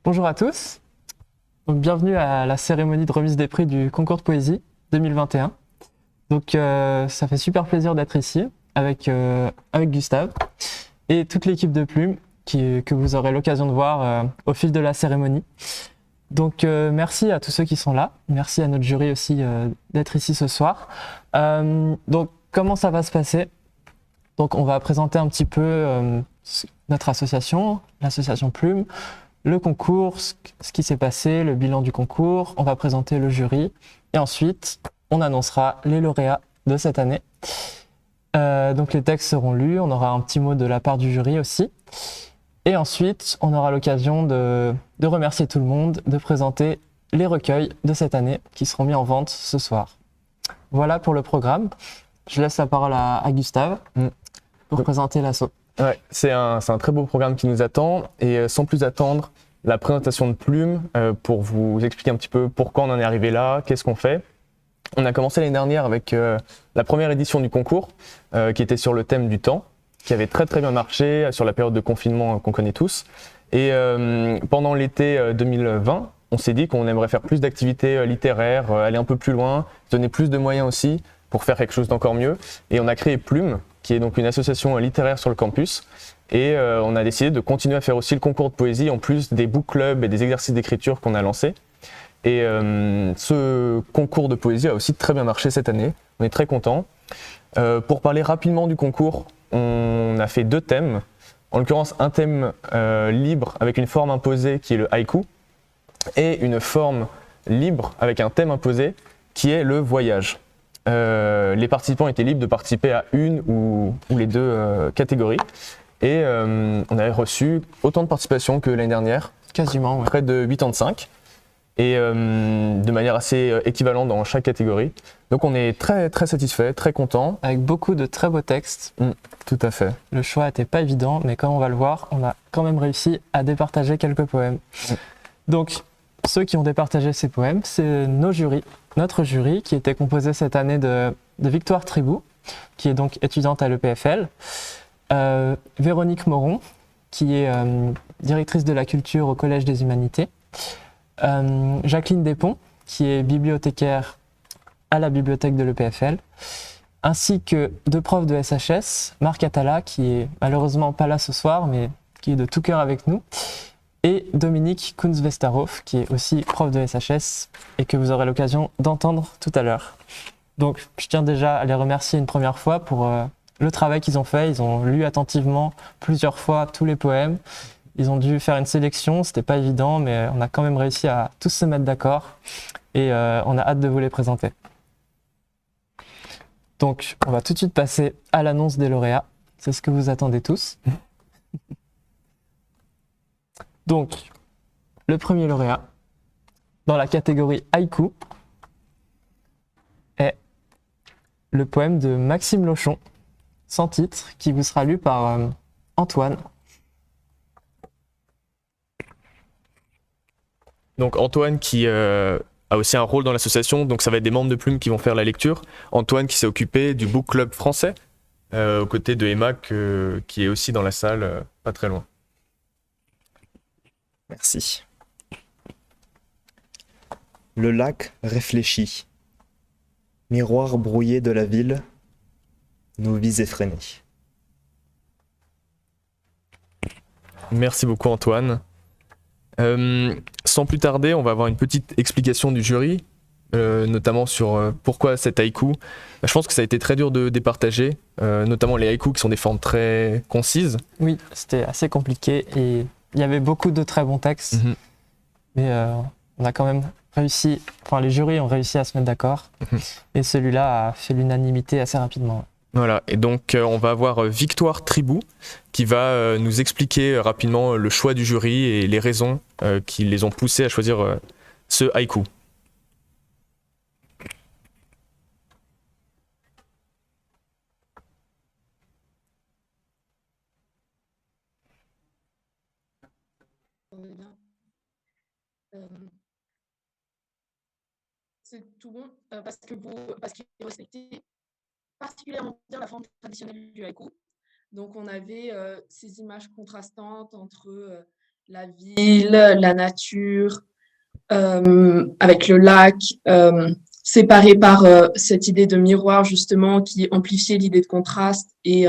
Bonjour à tous, donc bienvenue à la cérémonie de remise des prix du concours de poésie 2021. Donc ça fait super plaisir d'être ici avec Gustave et toute l'équipe de Plume que vous aurez l'occasion de voir au fil de la cérémonie. Donc merci à tous ceux qui sont là, merci à notre jury aussi d'être ici ce soir. Donc comment ça va se passer? Donc on va présenter un petit peu notre association, l'association Plume, le concours, ce qui s'est passé, le bilan du concours, on va présenter le jury et ensuite on annoncera les lauréats de cette année. Donc les textes seront lus, on aura un petit mot de la part du jury aussi. Et ensuite on aura l'occasion de remercier tout le monde, de présenter les recueils de cette année qui seront mis en vente ce soir. Voilà pour le programme. Je laisse la parole à Gustave pour présenter l'asso. Ouais, c'est un très beau programme qui nous attend et sans plus attendre, la présentation de Plume pour vous expliquer un petit peu pourquoi on en est arrivé là, qu'est-ce qu'on fait. On a commencé l'année dernière avec la première édition du concours qui était sur le thème du temps, qui avait très bien marché sur la période de confinement qu'on connaît tous. Et pendant l'été 2020, on s'est dit qu'on aimerait faire plus d'activités littéraires, aller un peu plus loin, donner plus de moyens aussi pour faire quelque chose d'encore mieux. Et on a créé Plume, qui est donc une association littéraire sur le campus. Et on a décidé de continuer à faire aussi le concours de poésie, en plus des book clubs et des exercices d'écriture qu'on a lancés. Et ce concours de poésie a aussi très bien marché cette année. On est très contents. Pour parler rapidement du concours, on a fait 2 thèmes. En l'occurrence, un thème libre avec une forme imposée qui est le haïku, et une forme libre avec un thème imposé qui est le voyage. Les participants étaient libres de participer à une ou les 2 catégories et on avait reçu autant de participation que l'année dernière, quasiment, ouais. Près de 85 et de manière assez équivalente dans chaque catégorie. Donc on est très satisfait, très content. Avec beaucoup de très beaux textes. Tout à fait. Le choix n'était pas évident, mais comme on va le voir, on a quand même réussi à départager quelques poèmes. Donc ceux qui ont départagé ces poèmes, c'est notre jury qui était composé cette année de Victoire Tribou, qui est donc étudiante à l'EPFL, Véronique Moron, qui est directrice de la culture au Collège des Humanités, Jacqueline Despons, qui est bibliothécaire à la bibliothèque de l'EPFL, ainsi que 2 profs de SHS, Marc Atala, qui est malheureusement pas là ce soir, mais qui est de tout cœur avec nous, et Dominique Kunz-Vestarov, qui est aussi prof de SHS et que vous aurez l'occasion d'entendre tout à l'heure. Donc je tiens déjà à les remercier une première fois pour le travail qu'ils ont fait. Ils ont lu attentivement plusieurs fois tous les poèmes. Ils ont dû faire une sélection, c'était pas évident, mais on a quand même réussi à tous se mettre d'accord et on a hâte de vous les présenter. Donc on va tout de suite passer à l'annonce des lauréats. C'est ce que vous attendez tous. Donc, le premier lauréat dans la catégorie haïku est le poème de Maxime Lochon, sans titre, qui vous sera lu par Antoine. Donc Antoine qui a aussi un rôle dans l'association, donc ça va être des membres de Plume qui vont faire la lecture. Antoine qui s'est occupé du book club français, aux côtés de Emma qui est aussi dans la salle, pas très loin. Merci. Le lac réfléchit. Miroir brouillé de la ville, nos vies effrénées. Merci beaucoup Antoine. Sans plus tarder, on va avoir une petite explication du jury, notamment sur pourquoi cet haïku. Je pense que ça a été très dur de départager, notamment les haïkus qui sont des formes très concises. Oui, c'était assez compliqué et il y avait beaucoup de très bons textes, mais on a quand même réussi, enfin les jurys ont réussi à se mettre d'accord et celui-là a fait l'unanimité assez rapidement. Voilà, et donc on va avoir Victoire Tribou qui va nous expliquer rapidement le choix du jury et les raisons qui les ont poussés à choisir ce haïku. Euh, c'est tout bon parce qu'il respectait particulièrement bien la forme traditionnelle du haïku. Donc, on avait ces images contrastantes entre la ville, la nature, avec le lac, séparé par cette idée de miroir, justement, qui amplifiait l'idée de contraste et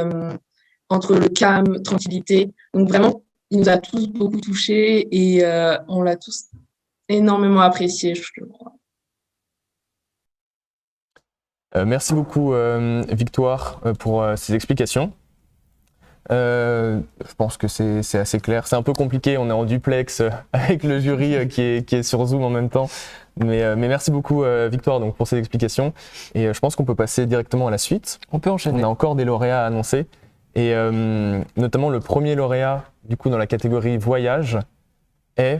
entre le calme, tranquillité. Donc, vraiment, il nous a tous beaucoup touchés et on l'a tous énormément apprécié, je crois. Merci beaucoup, Victoire, pour ces explications. Je pense que c'est assez clair. C'est un peu compliqué, on est en duplex avec le jury qui est sur Zoom en même temps. Mais merci beaucoup, Victoire, donc, pour ces explications. Et je pense qu'on peut passer directement à la suite. On peut enchaîner. On a encore des lauréats à annoncer. Et notamment le premier lauréat, du coup, dans la catégorie voyage, est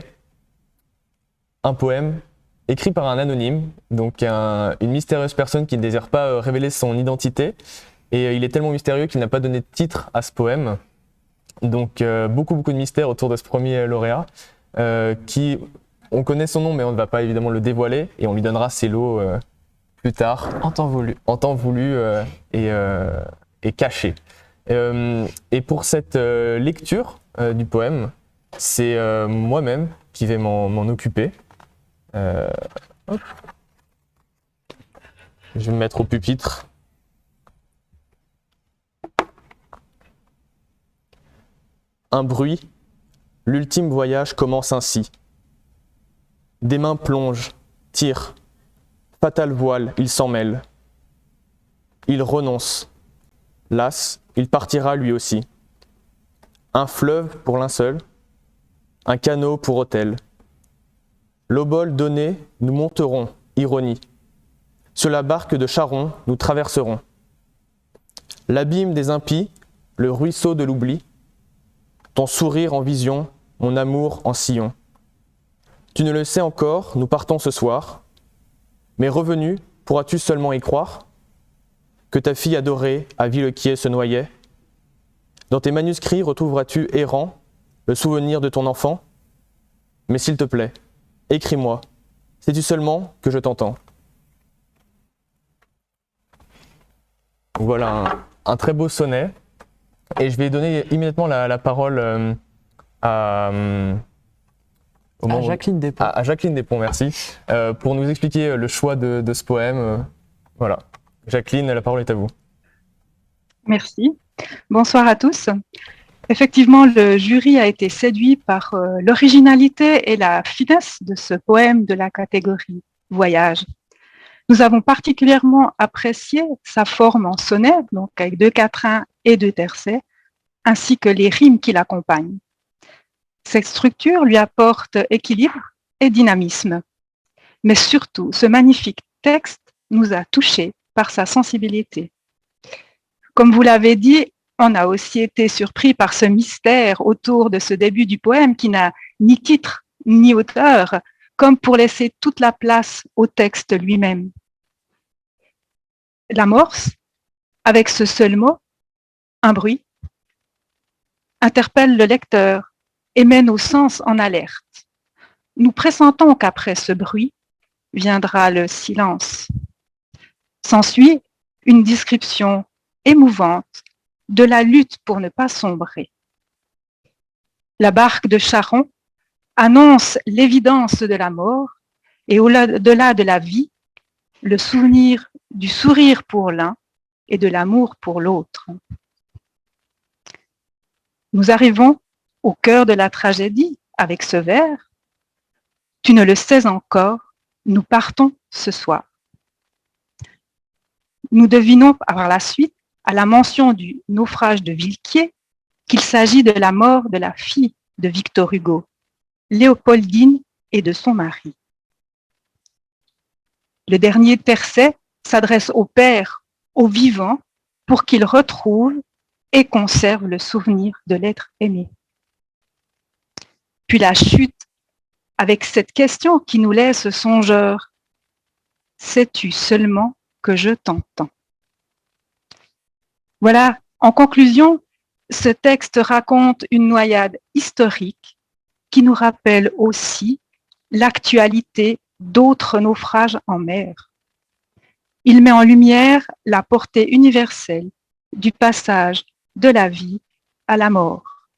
un poème écrit par un anonyme, donc une mystérieuse personne qui ne désire pas révéler son identité. Et il est tellement mystérieux qu'il n'a pas donné de titre à ce poème. Donc beaucoup de mystères autour de ce premier lauréat, qui, on connaît son nom, mais on ne va pas évidemment le dévoiler, et on lui donnera ses lots plus tard. En temps voulu. En temps voulu et caché. Et pour cette lecture du poème, c'est moi-même qui vais m'en occuper. Hop. Je vais me mettre au pupitre. Un bruit, l'ultime voyage commence ainsi. Des mains plongent, tirent, fatal voile, il s'en mêle. Il renonce. Las, il partira lui aussi. Un fleuve pour linceul, un canot pour autel. L'obole donné, nous monterons, ironie. Sur la barque de Charon, nous traverserons. L'abîme des impies, le ruisseau de l'oubli. Ton sourire en vision, mon amour en sillon. Tu ne le sais encore, nous partons ce soir. Mais revenu, pourras-tu seulement y croire? Que ta fille adorée à Villequier se noyait? Dans tes manuscrits retrouveras-tu errant le souvenir de ton enfant? Mais s'il te plaît, écris-moi, sais-tu seulement que je t'entends? Voilà un très beau sonnet. Et je vais donner immédiatement la parole à Jacqueline Despont. À Jacqueline Despont, merci, pour nous expliquer le choix de ce poème. Voilà. Jacqueline, la parole est à vous. Merci. Bonsoir à tous. Effectivement, le jury a été séduit par l'originalité et la finesse de ce poème de la catégorie Voyage. Nous avons particulièrement apprécié sa forme en sonnet, donc avec 2 quatrains et 2 tercets, ainsi que les rimes qui l'accompagnent. Cette structure lui apporte équilibre et dynamisme. Mais surtout, ce magnifique texte nous a touchés par sa sensibilité. Comme vous l'avez dit, on a aussi été surpris par ce mystère autour de ce début du poème qui n'a ni titre ni auteur, comme pour laisser toute la place au texte lui-même. L'amorce, avec ce seul mot, un bruit, interpelle le lecteur et met nos sens en alerte. Nous pressentons qu'après ce bruit viendra le silence. S'ensuit une description émouvante de la lutte pour ne pas sombrer. La barque de Charon annonce l'évidence de la mort et au-delà de la vie, le souvenir du sourire pour l'un et de l'amour pour l'autre. Nous arrivons au cœur de la tragédie avec ce vers. Tu ne le sais encore, nous partons ce soir. Nous devinons par la suite, à la mention du naufrage de Villequier, qu'il s'agit de la mort de la fille de Victor Hugo, Léopoldine, et de son mari. Le dernier tercet s'adresse au père, au vivant, pour qu'il retrouve et conserve le souvenir de l'être aimé. Puis la chute, avec cette question qui nous laisse songeurs. Sais-tu seulement que je t'entends? Voilà, en conclusion, ce texte raconte une noyade historique qui nous rappelle aussi l'actualité d'autres naufrages en mer. Il met en lumière la portée universelle du passage de la vie à la mort.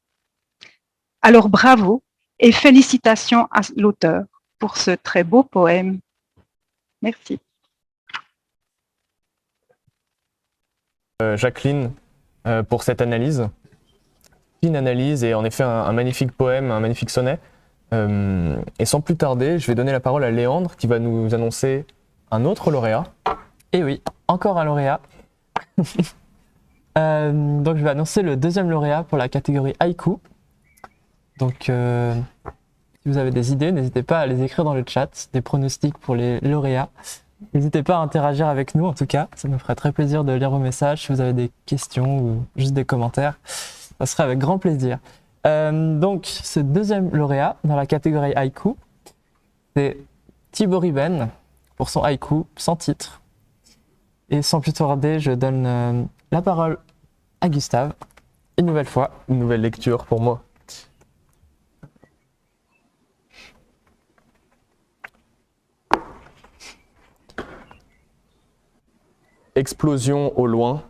Alors bravo et félicitations à l'auteur pour ce très beau poème. Merci. Jacqueline, pour cette analyse. Fine analyse et en effet un magnifique poème, un magnifique sonnet. Et sans plus tarder, je vais donner la parole à Léandre qui va nous annoncer un autre lauréat. Et oui, encore un lauréat. Donc je vais annoncer le deuxième lauréat pour la catégorie haïku. Donc si vous avez des idées, n'hésitez pas à les écrire dans le chat, des pronostics pour les lauréats. N'hésitez pas à interagir avec nous en tout cas, ça nous ferait très plaisir de lire vos messages. Si vous avez des questions ou juste des commentaires, ça serait avec grand plaisir. Donc ce deuxième lauréat dans la catégorie haïku, c'est Thibaut Riben pour son haïku sans titre. Et sans plus tarder, je donne la parole à Gustave, une nouvelle fois. Une nouvelle lecture pour moi. Explosion au loin,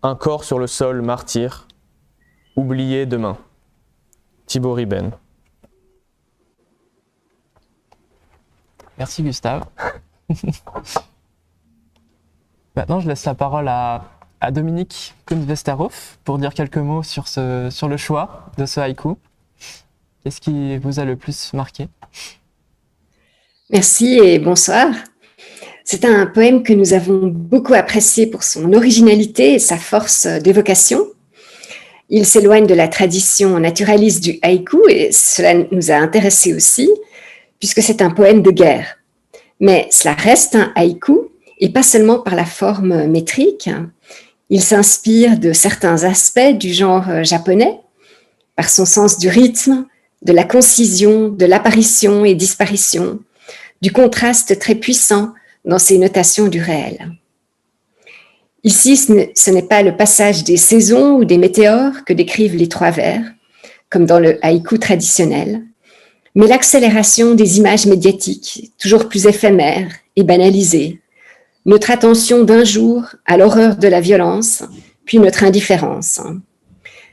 un corps sur le sol martyr, oublié demain. Thibaut Riben. Merci Gustave. Maintenant, je laisse la parole à Dominique Kunz-Westerhoff pour dire quelques mots sur le choix de ce haïku. Qu'est-ce qui vous a le plus marqué? Merci et bonsoir. C'est un poème que nous avons beaucoup apprécié pour son originalité et sa force d'évocation. Il s'éloigne de la tradition naturaliste du haïku et cela nous a intéressés aussi, puisque c'est un poème de guerre. Mais cela reste un haïku, et pas seulement par la forme métrique. Il s'inspire de certains aspects du genre japonais, par son sens du rythme, de la concision, de l'apparition et disparition, du contraste très puissant dans ses notations du réel. Ici, ce n'est pas le passage des saisons ou des météores que décrivent les trois vers, comme dans le haïku traditionnel, mais l'accélération des images médiatiques, toujours plus éphémères et banalisées, notre attention d'un jour à l'horreur de la violence, puis notre indifférence.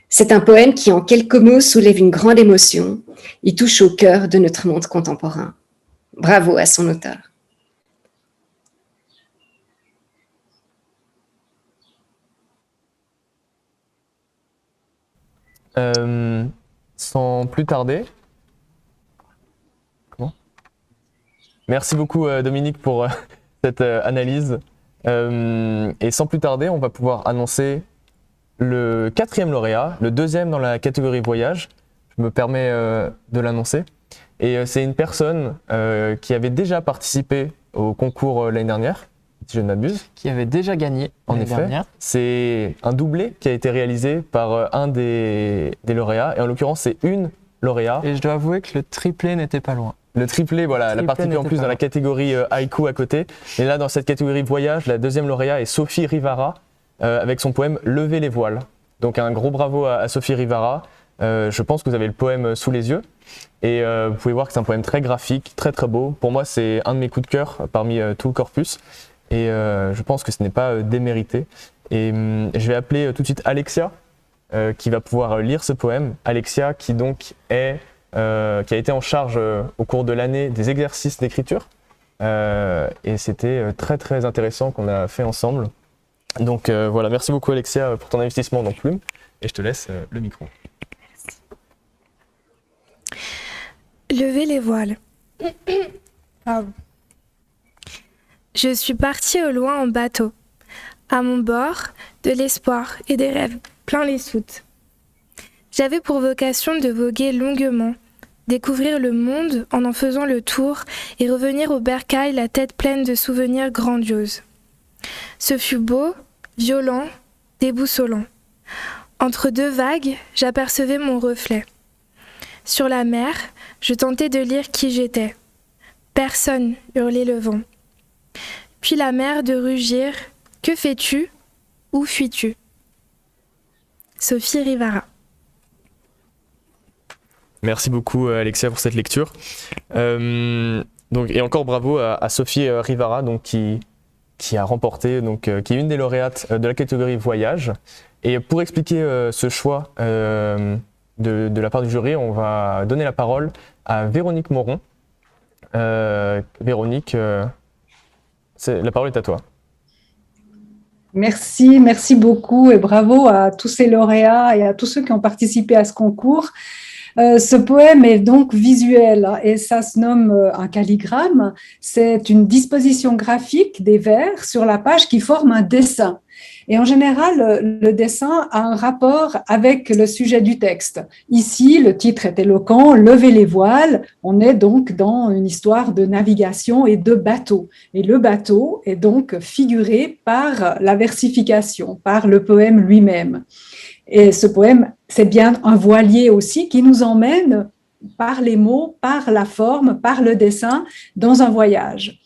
C'est un poème qui, en quelques mots, soulève une grande émotion et touche au cœur de notre monde contemporain. Bravo à son auteur. Sans plus tarder. Merci beaucoup Dominique pour cette analyse. Et sans plus tarder, on va pouvoir annoncer le quatrième lauréat, le deuxième dans la catégorie voyage. Je me permets de l'annoncer. Et c'est une personne qui avait déjà participé au concours l'année dernière, si je ne m'abuse. Qui avait déjà gagné En l'année effet, dernière. c'est un doublé qui a été réalisé par un des lauréats. Et en l'occurrence, c'est une lauréat. Et je dois avouer que le triplé n'était pas loin. Le triplé, voilà, elle a participé en plus dans la catégorie haïku à côté. Et là, dans cette catégorie voyage, la deuxième lauréat est Sophie Rivara avec son poème Lever les voiles. Donc un gros bravo à Sophie Rivara. Je pense que vous avez le poème sous les yeux. Et vous pouvez voir que c'est un poème très graphique, très très beau. Pour moi, c'est un de mes coups de cœur parmi tout le corpus. Et je pense que ce n'est pas démérité. Et je vais appeler tout de suite Alexia, qui va pouvoir lire ce poème. Alexia, qui donc qui a été en charge au cours de l'année des exercices d'écriture. Et c'était très très intéressant qu'on a fait ensemble. Donc voilà, merci beaucoup Alexia pour ton investissement dans Plume. Et je te laisse le micro. Lever les voiles. Pardon. Je suis partie au loin en bateau. À mon bord, de l'espoir et des rêves, plein les soutes. J'avais pour vocation de voguer longuement, découvrir le monde en faisant le tour et revenir au bercail la tête pleine de souvenirs grandioses. Ce fut beau, violent, déboussolant. Entre deux vagues, j'apercevais mon reflet. Sur la mer, je tentais de lire qui j'étais. Personne, hurlait le vent. Puis la mer de rugir. Que fais-tu? Où fuis-tu? Sophie Rivara. Merci beaucoup Alexia pour cette lecture. Et encore bravo à Sophie Rivara donc, qui a remporté, qui est une des lauréates de la catégorie voyage. Et pour expliquer ce choix de la part du jury, on va donner la parole à Véronique Moron. Véronique, la parole est à toi. Merci beaucoup et bravo à tous ces lauréats et à tous ceux qui ont participé à ce concours. Ce poème est donc visuel et ça se nomme un calligramme. C'est une disposition graphique des vers sur la page qui forme un dessin. Et en général, le dessin a un rapport avec le sujet du texte. Ici, le titre est éloquent, Levez les voiles. On est donc dans une histoire de navigation et de bateau. Et le bateau est donc figuré par la versification, par le poème lui-même. Et ce poème, c'est bien un voilier aussi qui nous emmène par les mots, par la forme, par le dessin, dans un voyage.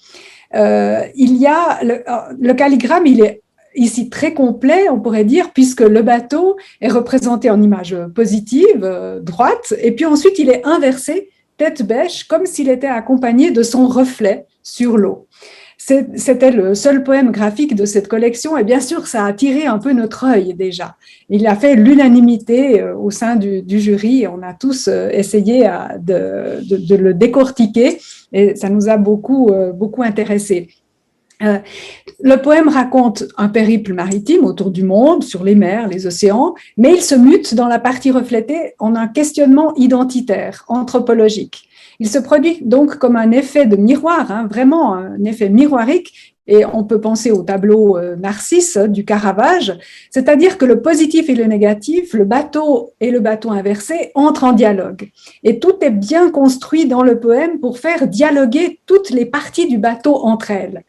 Il y a le calligramme, il est ici très complet, on pourrait dire, puisque le bateau est représenté en image positive, droite, et puis ensuite il est inversé, tête bêche, comme s'il était accompagné de son reflet sur l'eau. C'était le seul poème graphique de cette collection et bien sûr, ça a attiré un peu notre œil déjà. Il a fait l'unanimité au sein du jury. On a tous essayé de le décortiquer et ça nous a beaucoup intéressés. Le poème raconte un périple maritime autour du monde, sur les mers, les océans, mais il se mute dans la partie reflétée en un questionnement identitaire, anthropologique. Il se produit donc comme un effet de miroir, vraiment un effet miroirique, et on peut penser au tableau Narcisse du Caravage, c'est-à-dire que le positif et le négatif, le bateau et le bateau inversé entrent en dialogue. Et tout est bien construit dans le poème pour faire dialoguer toutes les parties du bateau entre elles.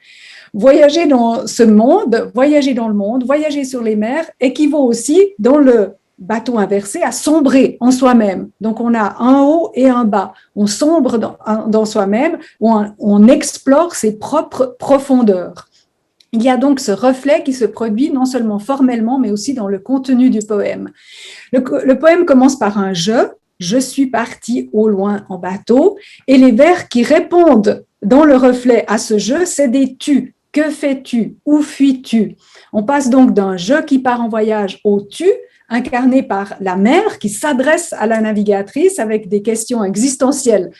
Voyager dans ce monde, voyager dans le monde, voyager sur les mers équivaut aussi dans le bateau inversé à sombrer en soi-même. Donc on a un haut et un bas. On sombre dans soi-même, on explore ses propres profondeurs. Il y a donc ce reflet qui se produit non seulement formellement, mais aussi dans le contenu du poème. Le poème commence par un « je suis parti au loin en bateau », et les vers qui répondent dans le reflet à ce « je », c'est des « tu ». Que fais-tu? Où fuis-tu? On passe donc d'un « je » qui part en voyage au « tu », incarné par la mer qui s'adresse à la navigatrice avec des questions existentielles.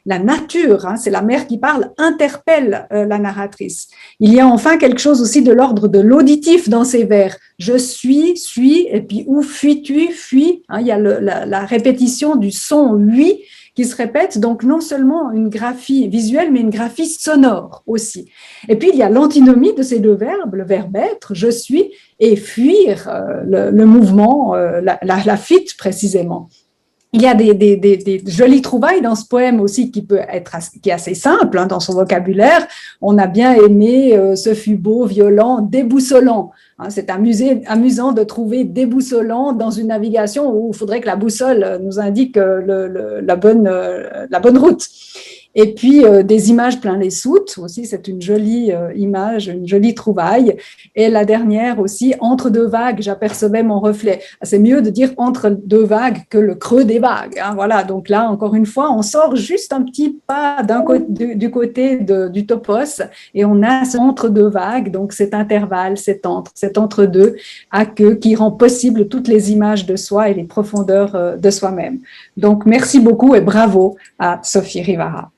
La nature, c'est la mer qui parle, interpelle la narratrice. Il y a enfin quelque chose aussi de l'ordre de l'auditif dans ces vers. Je suis, et puis où fuis-tu, fuis. Il y a la répétition du son « oui » qui se répète, donc non seulement une graphie visuelle, mais une graphie sonore aussi. Et puis, il y a l'antinomie de ces deux verbes, le verbe être, je suis, et fuir, le mouvement, la fuite précisément. Il y a des jolies trouvailles dans ce poème aussi qui est assez simple dans son vocabulaire. On a bien aimé « ce fut beau, violent, déboussolant ». C'est amusant de trouver déboussolant dans une navigation où il faudrait que la boussole nous indique la bonne route. Et puis, des images plein les soutes aussi, c'est une jolie image, une jolie trouvaille. Et la dernière aussi, entre deux vagues, j'apercevais mon reflet. C'est mieux de dire entre deux vagues que le creux des vagues. Voilà, donc là, encore une fois, on sort juste un petit pas du côté du topos et on a ce entre deux vagues, donc cet intervalle, cet entre-deux, qui rend possible toutes les images de soi et les profondeurs de soi-même. Donc, merci beaucoup et bravo à Sophie Rivara.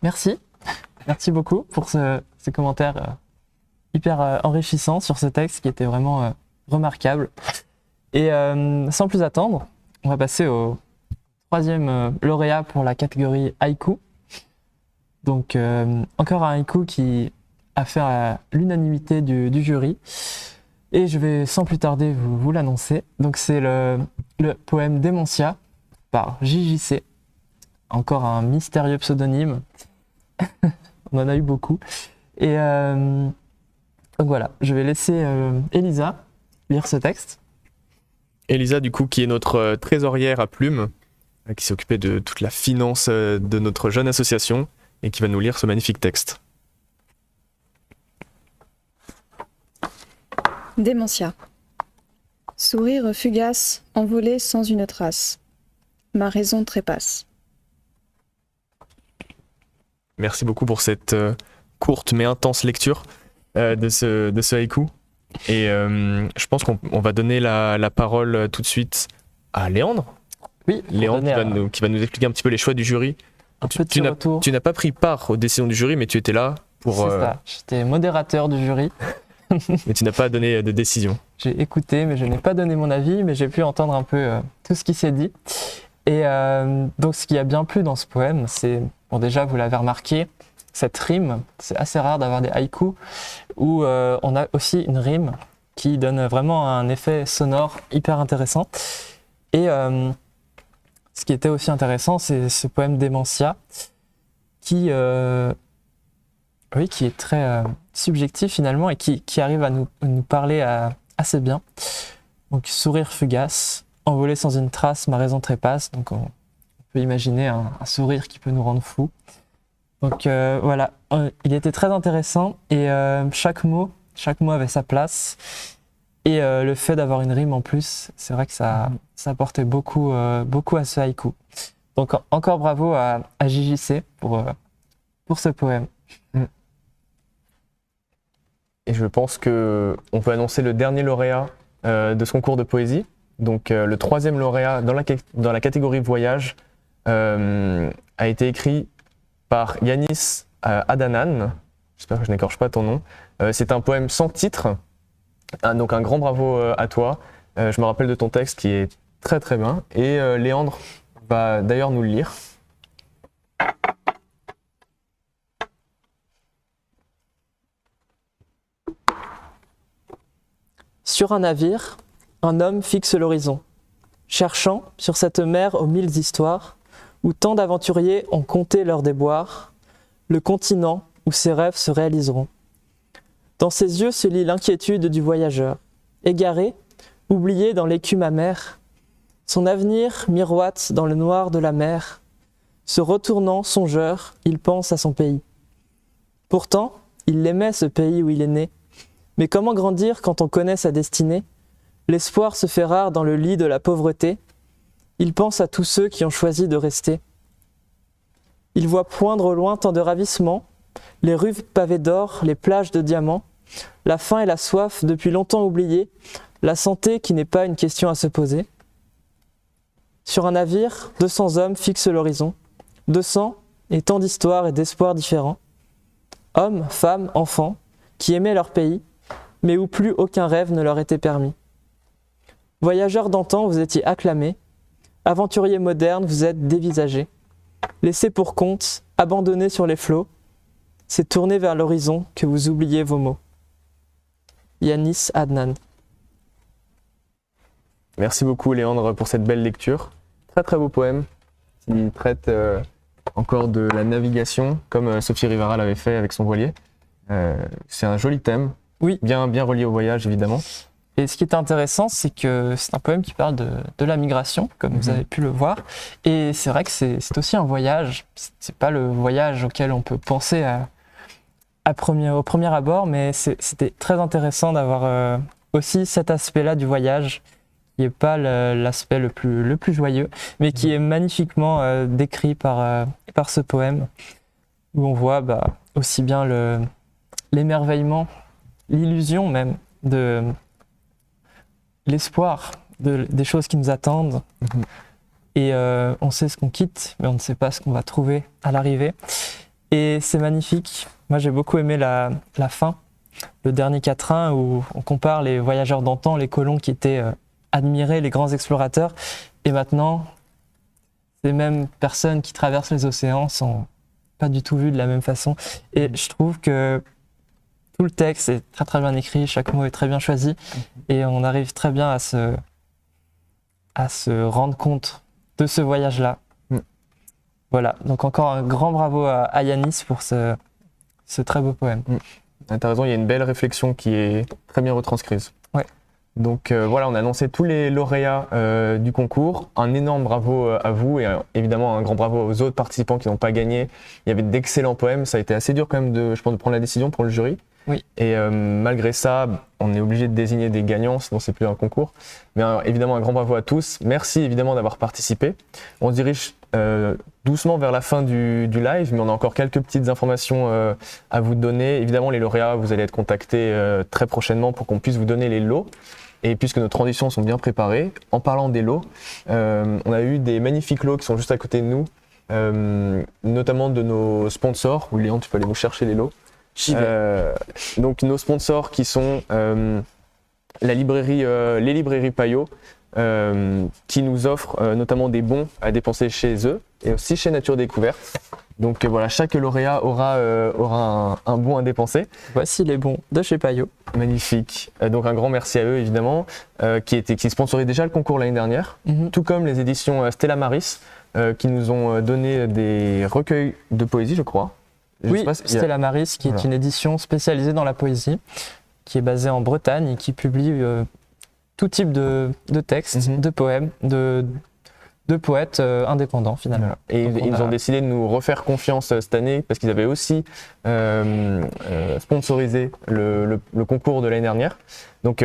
Merci beaucoup pour ces commentaires hyper enrichissants sur ce texte qui était vraiment remarquable. Et sans plus attendre, on va passer au troisième lauréat pour la catégorie haïku. Donc encore un haïku qui a fait l'unanimité du jury. Et je vais sans plus tarder vous l'annoncer. Donc c'est le poème Démentia par JJC. Encore un mystérieux pseudonyme. On en a eu beaucoup. Et donc voilà, je vais laisser Elisa lire ce texte. Elisa, du coup, qui est notre trésorière à Plume, qui s'est occupée de toute la finance de notre jeune association et qui va nous lire ce magnifique texte. Démentia. Sourire fugace, envolé sans une trace. Ma raison trépasse. Merci beaucoup pour cette courte mais intense lecture de ce haïku. Et je pense qu'on va donner la parole tout de suite à Léandre. Oui, Léandre qui va nous expliquer un petit peu les choix du jury. Tu n'as pas pris part aux décisions du jury, mais tu étais là pour... C'est ça, j'étais modérateur du jury. Mais tu n'as pas donné de décision. J'ai écouté, mais je n'ai pas donné mon avis, mais j'ai pu entendre un peu tout ce qui s'est dit. Et donc ce qui a bien plu dans ce poème, c'est, bon déjà vous l'avez remarqué, cette rime. C'est assez rare d'avoir des haïkus où on a aussi une rime qui donne vraiment un effet sonore hyper intéressant. Et ce qui était aussi intéressant, c'est ce poème d'Hémentia qui est très subjectif finalement et qui arrive à nous parler assez bien. Donc sourire fugace, envolé sans une trace, ma raison trépasse. Donc on peut imaginer un sourire qui peut nous rendre fous. Donc voilà, il était très intéressant et chaque mot avait sa place. Et le fait d'avoir une rime en plus, c'est vrai que ça apportait beaucoup à ce haïku. Donc encore bravo à JJC pour ce poème. Et je pense qu'on peut annoncer le dernier lauréat de ce concours de poésie. Donc le 3e lauréat dans la catégorie voyage a été écrit par Yanis Adanan. J'espère que je n'écorche pas ton nom. C'est un poème sans titre. Donc un grand bravo à toi. Je me rappelle de ton texte qui est très très bien. Et Léandre va d'ailleurs nous le lire. Sur un navire, un homme fixe l'horizon, cherchant, sur cette mer aux 1000 histoires, où tant d'aventuriers ont compté leurs déboires, le continent où ses rêves se réaliseront. Dans ses yeux se lit l'inquiétude du voyageur, égaré, oublié dans l'écume amère, son avenir miroite dans le noir de la mer, se retournant songeur, il pense à son pays. Pourtant, il l'aimait ce pays où il est né, mais comment grandir quand on connaît sa destinée? L'espoir se fait rare dans le lit de la pauvreté. Il pense à tous ceux qui ont choisi de rester. Il voit poindre au loin tant de ravissements, les rues pavées d'or, les plages de diamants, la faim et la soif depuis longtemps oubliées, la santé qui n'est pas une question à se poser. Sur un navire, 200 hommes fixent l'horizon, 200 et tant d'histoires et d'espoirs différents. Hommes, femmes, enfants, qui aimaient leur pays, mais où plus aucun rêve ne leur était permis. Voyageurs d'antan, vous étiez acclamés, aventuriers modernes, vous êtes dévisagés. Laissés pour compte, abandonnés sur les flots, c'est tourné vers l'horizon que vous oubliez vos mots. Yanis Adnan. Merci beaucoup Léandre pour cette belle lecture. Très très beau poème qui traite encore de la navigation comme Sophie Rivera l'avait fait avec son voilier. C'est un joli thème. Oui. Bien relié au voyage, évidemment. Et ce qui est intéressant, c'est que c'est un poème qui parle de la migration, comme vous avez pu le voir. Et c'est vrai que c'est aussi un voyage. C'est pas le voyage auquel on peut penser au premier abord, mais c'était très intéressant d'avoir aussi cet aspect-là du voyage, qui n'est pas l'aspect le plus joyeux, mais qui est magnifiquement décrit par ce poème, où on voit aussi bien l'émerveillement, l'illusion même de l'espoir des choses qui nous attendent. Et on sait ce qu'on quitte, mais on ne sait pas ce qu'on va trouver à l'arrivée. Et c'est magnifique. Moi, j'ai beaucoup aimé la fin, le dernier quatrain, où on compare les voyageurs d'antan, les colons qui étaient admirés, les grands explorateurs. Et maintenant, ces mêmes personnes qui traversent les océans sont pas du tout vues de la même façon. Et je trouve que tout le texte est très très bien écrit, chaque mot est très bien choisi et on arrive très bien à se rendre compte de ce voyage-là. Voilà, donc encore un grand bravo à Yanis pour ce très beau poème. T'as raison, il y a une belle réflexion qui est très bien retranscrite. Ouais. Donc voilà, on a annoncé tous les lauréats du concours. Un énorme bravo à vous et évidemment un grand bravo aux autres participants qui n'ont pas gagné. Il y avait d'excellents poèmes, ça a été assez dur quand même je pense, de prendre la décision pour le jury. Oui. Et malgré ça, on est obligé de désigner des gagnants, sinon c'est plus un concours. Mais évidemment, un grand bravo à tous. Merci évidemment d'avoir participé. On se dirige doucement vers la fin du live, mais on a encore quelques petites informations à vous donner. Évidemment, les lauréats, vous allez être contactés très prochainement pour qu'on puisse vous donner les lots. Et puisque nos transitions sont bien préparées, en parlant des lots, on a eu des magnifiques lots qui sont juste à côté de nous, notamment de nos sponsors. Ou Léon, tu peux aller nous chercher les lots. Donc nos sponsors qui sont les librairies Payot, qui nous offrent notamment des bons à dépenser chez eux et aussi chez Nature Découverte. Donc voilà, chaque lauréat aura un bon à dépenser. Voici les bons de chez Payot. Magnifique. Donc un grand merci à eux évidemment, qui sponsorisaient déjà le concours l'année dernière, tout comme les éditions Stella Maris, qui nous ont donné des recueils de poésie, je crois. Oui, Stella Maris, qui est une édition spécialisée dans la poésie, qui est basée en Bretagne et qui publie tout type de textes, de poèmes, de poètes indépendants finalement. Et ils ont décidé de nous refaire confiance cette année parce qu'ils avaient aussi sponsorisé le concours de l'année dernière. Donc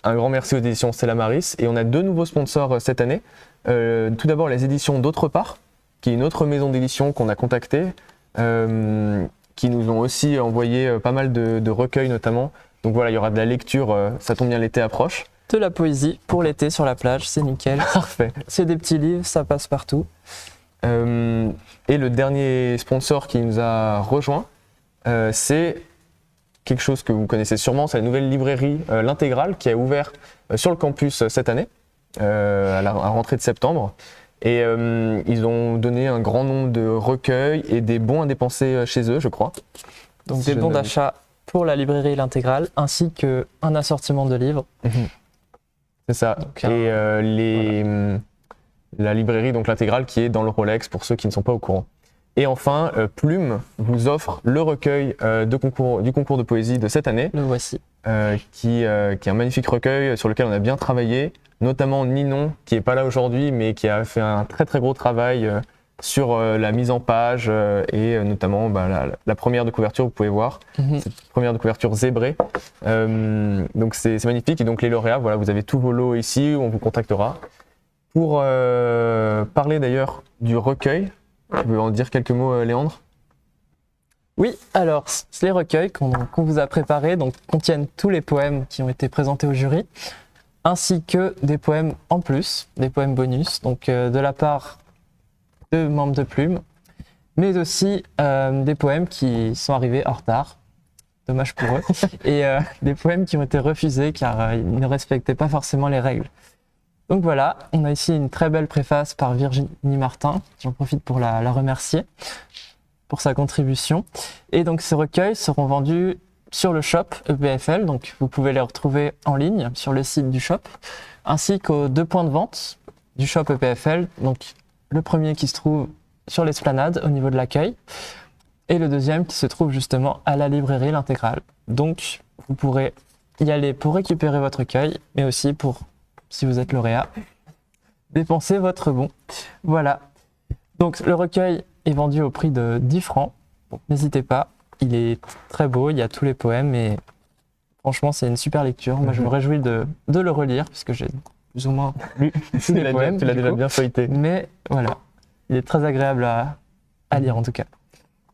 un grand merci aux éditions Stella Maris. Et on a 2 nouveaux sponsors cette année. Tout d'abord les éditions D'autre part, qui est une autre maison d'édition qu'on a contactée, qui nous ont aussi envoyé pas mal de recueils notamment. Donc voilà, il y aura de la lecture, ça tombe bien, l'été approche. De la poésie pour l'été sur la plage, c'est nickel. Parfait. C'est des petits livres, ça passe partout. Et le dernier sponsor qui nous a rejoint, c'est quelque chose que vous connaissez sûrement, c'est la nouvelle librairie L'Intégrale qui a ouvert sur le campus cette année, à la rentrée de septembre. Et ils ont donné un grand nombre de recueils et des bons à dépenser chez eux, je crois. Donc des bons d'achat pour la librairie L'Intégrale, ainsi qu'un assortiment de livres. C'est ça. Donc, et la librairie, donc L'Intégrale, qui est dans le Rolex, pour ceux qui ne sont pas au courant. Et enfin, Plume vous offre le recueil du concours de poésie de cette année. Le voici. Qui est un magnifique recueil sur lequel on a bien travaillé, notamment Ninon, qui n'est pas là aujourd'hui, mais qui a fait un très très gros travail sur la mise en page et notamment la première de couverture, vous pouvez voir, cette première de couverture zébrée. Donc c'est magnifique. Et donc les lauréats, voilà, vous avez tous vos lots ici, on vous contactera. Pour parler d'ailleurs du recueil, tu veux en dire quelques mots, Léandre ? Oui, alors les recueils qu'on vous a préparés contiennent tous les poèmes qui ont été présentés au jury, ainsi que des poèmes en plus, des poèmes bonus, donc de la part de membres de Plume, mais aussi des poèmes qui sont arrivés en retard, dommage pour eux, et des poèmes qui ont été refusés car ils ne respectaient pas forcément les règles. Donc voilà, on a ici une très belle préface par Virginie Martin, j'en profite pour la remercier pour sa contribution. Et donc ces recueils seront vendus sur le shop EPFL, donc vous pouvez les retrouver en ligne sur le site du shop, ainsi qu'aux 2 points de vente du shop EPFL, donc le premier qui se trouve sur l'esplanade au niveau de l'accueil, et le deuxième qui se trouve justement à la librairie L'Intégrale. Donc vous pourrez y aller pour récupérer votre recueil, mais aussi pour, si vous êtes lauréat, dépenser votre bon. Voilà. Donc le recueil est vendu au prix de 10 francs. Donc, n'hésitez pas, il est très beau, il y a tous les poèmes et franchement c'est une super lecture. Moi je me réjouis de le relire puisque j'ai plus ou moins lu tous les poèmes. Tu l'as déjà bien feuilleté. Mais voilà, il est très agréable à lire en tout cas.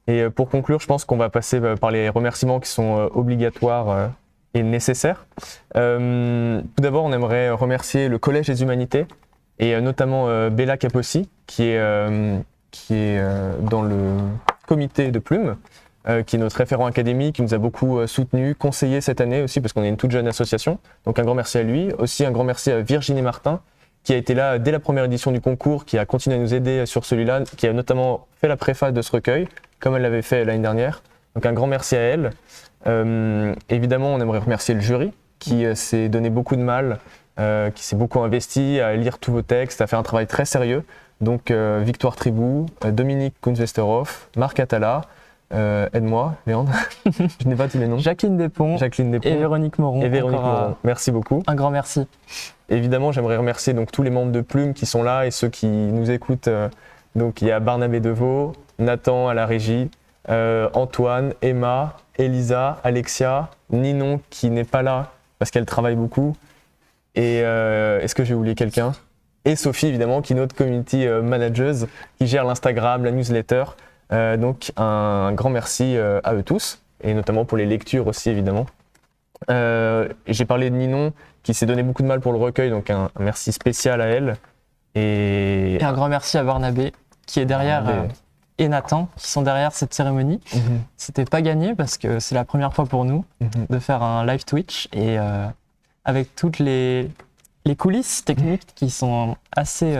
Et pour conclure, je pense qu'on va passer par les remerciements qui sont obligatoires et nécessaires. Tout d'abord, on aimerait remercier le Collège des Humanités et notamment Bella Capossi qui est dans le comité de Plume, qui est notre référent académique, qui nous a beaucoup soutenu, conseillé cette année aussi, parce qu'on est une toute jeune association. Donc un grand merci à lui. Aussi un grand merci à Virginie Martin, qui a été là dès la première édition du concours, qui a continué à nous aider sur celui-là, qui a notamment fait la préface de ce recueil, comme elle l'avait fait l'année dernière. Donc un grand merci à elle. Évidemment, on aimerait remercier le jury, qui s'est donné beaucoup de mal, qui s'est beaucoup investi à lire tous vos textes, à faire un travail très sérieux. Donc Victoire Tribou, Dominique Kunz-Westerhoff, Marc Atala, aide-moi, Léandre, je n'ai pas tous les noms. Jacqueline Despont et Véronique Moron. Merci beaucoup. Un grand merci. Évidemment, j'aimerais remercier donc tous les membres de Plume qui sont là et ceux qui nous écoutent. Donc il y a Barnabé Deveau, Nathan à la régie, Antoine, Emma, Elisa, Alexia, Ninon qui n'est pas là parce qu'elle travaille beaucoup. Et est-ce que j'ai oublié quelqu'un? Et Sophie évidemment qui est notre community manager qui gère l'Instagram, la newsletter. Donc un grand merci à eux tous et notamment pour les lectures aussi évidemment. J'ai parlé de Ninon qui s'est donné beaucoup de mal pour le recueil, donc un merci spécial à elle. Et un grand merci à Barnabé qui est derrière et Nathan qui sont derrière cette cérémonie. C'était pas gagné parce que c'est la première fois pour nous de faire un live Twitch et avec toutes les coulisses techniques qui sont assez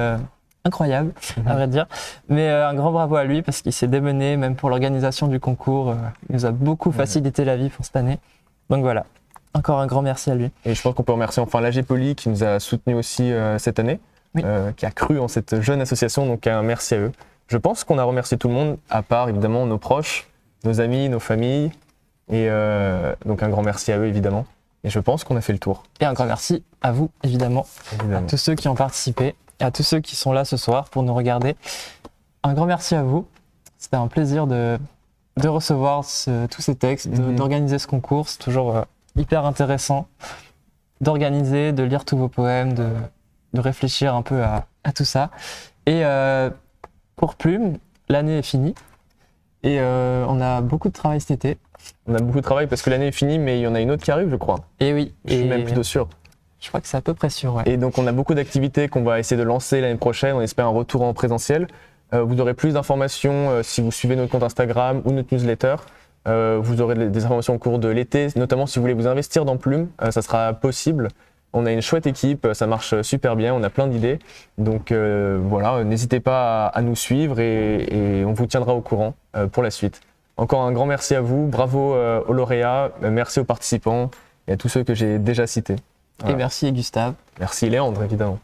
incroyables à vrai dire. Mais un grand bravo à lui parce qu'il s'est démené même pour l'organisation du concours. Il nous a beaucoup facilité la vie pour cette année. Donc voilà, encore un grand merci à lui. Et je pense qu'on peut remercier enfin l'AG Poly qui nous a soutenus aussi cette année, qui a cru en cette jeune association, donc un merci à eux. Je pense qu'on a remercié tout le monde, à part évidemment nos proches, nos amis, nos familles, et donc un grand merci à eux évidemment. Et je pense qu'on a fait le tour. Et un grand merci à vous évidemment, à tous ceux qui ont participé, et à tous ceux qui sont là ce soir pour nous regarder. Un grand merci à vous, c'était un plaisir de recevoir tous ces textes, d'organiser ce concours, c'est toujours hyper intéressant d'organiser, de lire tous vos poèmes, de réfléchir un peu à tout ça. Et pour Plume, l'année est finie et on a beaucoup de travail cet été. On a beaucoup de travail parce que l'année est finie, mais il y en a une autre qui arrive, je crois. Et oui. Je suis même plutôt sûr. Je crois que c'est à peu près sûr, ouais. Et donc on a beaucoup d'activités qu'on va essayer de lancer l'année prochaine. On espère un retour en présentiel. Vous aurez plus d'informations si vous suivez notre compte Instagram ou notre newsletter. Vous aurez des informations au cours de l'été, notamment si vous voulez vous investir dans Plume, ça sera possible. On a une chouette équipe, ça marche super bien, on a plein d'idées. Donc voilà, n'hésitez pas à nous suivre et on vous tiendra au courant pour la suite. Encore un grand merci à vous, bravo aux lauréats, merci aux participants et à tous ceux que j'ai déjà cités. Voilà. Et merci Gustave. Merci Léandre, évidemment.